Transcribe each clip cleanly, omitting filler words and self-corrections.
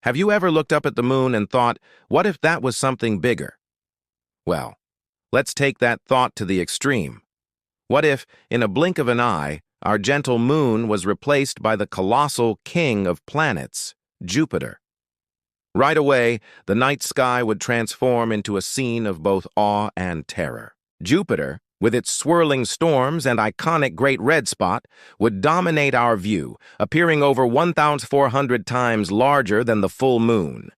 Have you ever looked up at the moon and thought, what if that was something bigger? Well, let's take that thought to the extreme. What if, in a blink of an eye, our gentle moon was replaced by the colossal king of planets, Jupiter? Right away, the night sky would transform into a scene of both awe and terror. Jupiter, with its swirling storms and iconic Great Red Spot, would dominate our view, appearing over 1,400 times larger than the full moon.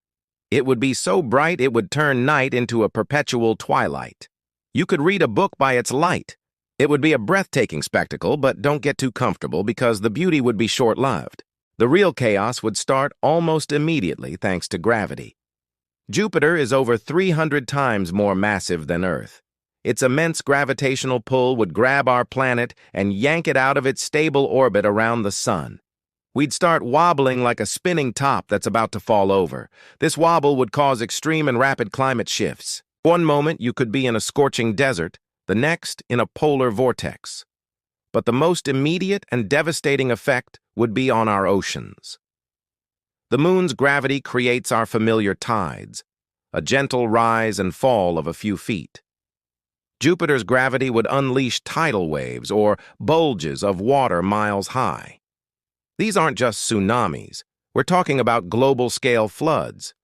It would be so bright it would turn night into a perpetual twilight. You could read a book by its light. It would be a breathtaking spectacle, but don't get too comfortable because the beauty would be short-lived. The real chaos would start almost immediately thanks to gravity. Jupiter is over 300 times more massive than Earth. Its immense gravitational pull would grab our planet and yank it out of its stable orbit around the sun. We'd start wobbling like a spinning top that's about to fall over. This wobble would cause extreme and rapid climate shifts. One moment you could be in a scorching desert, the next in a polar vortex. But the most immediate and devastating effect would be on our oceans. The moon's gravity creates our familiar tides, a gentle rise and fall of a few feet. Jupiter's gravity would unleash tidal waves or bulges of water miles high. These aren't just tsunamis. We're talking about global-scale floods.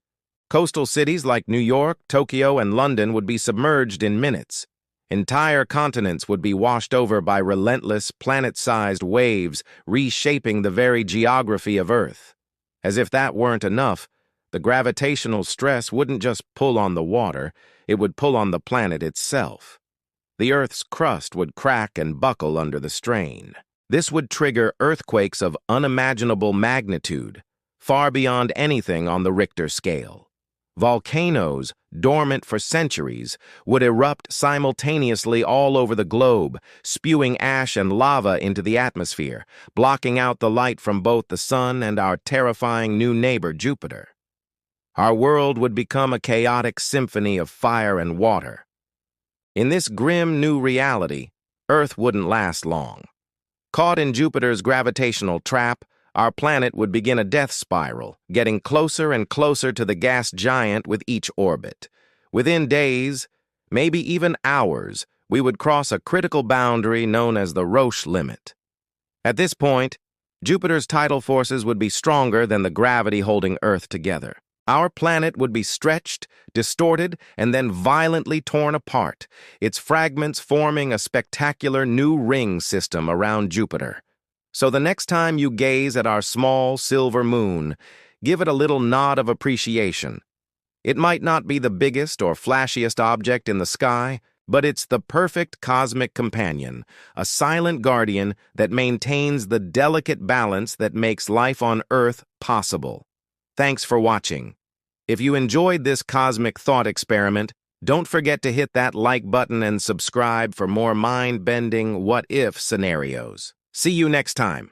Coastal cities like New York, Tokyo, and London would be submerged in minutes. Entire continents would be washed over by relentless, planet-sized waves, reshaping the very geography of Earth. As if that weren't enough, the gravitational stress wouldn't just pull on the water, it would pull on the planet itself. The Earth's crust would crack and buckle under the strain. This would trigger earthquakes of unimaginable magnitude, far beyond anything on the Richter scale. Volcanoes, dormant for centuries, would erupt simultaneously all over the globe, spewing ash and lava into the atmosphere, blocking out the light from both the sun and our terrifying new neighbor, Jupiter. Our world would become a chaotic symphony of fire and water. In this grim new reality, Earth wouldn't last long. Caught in Jupiter's gravitational trap, our planet would begin a death spiral, getting closer and closer to the gas giant with each orbit. Within days, maybe even hours, we would cross a critical boundary known as the Roche limit. At this point, Jupiter's tidal forces would be stronger than the gravity holding Earth together. Our planet would be stretched, distorted, and then violently torn apart, its fragments forming a spectacular new ring system around Jupiter. So the next time you gaze at our small silver moon, give it a little nod of appreciation. It might not be the biggest or flashiest object in the sky, but it's the perfect cosmic companion, a silent guardian that maintains the delicate balance that makes life on Earth possible. Thanks for watching. If you enjoyed this cosmic thought experiment, don't forget to hit that like button and subscribe for more mind-bending what-if scenarios. See you next time.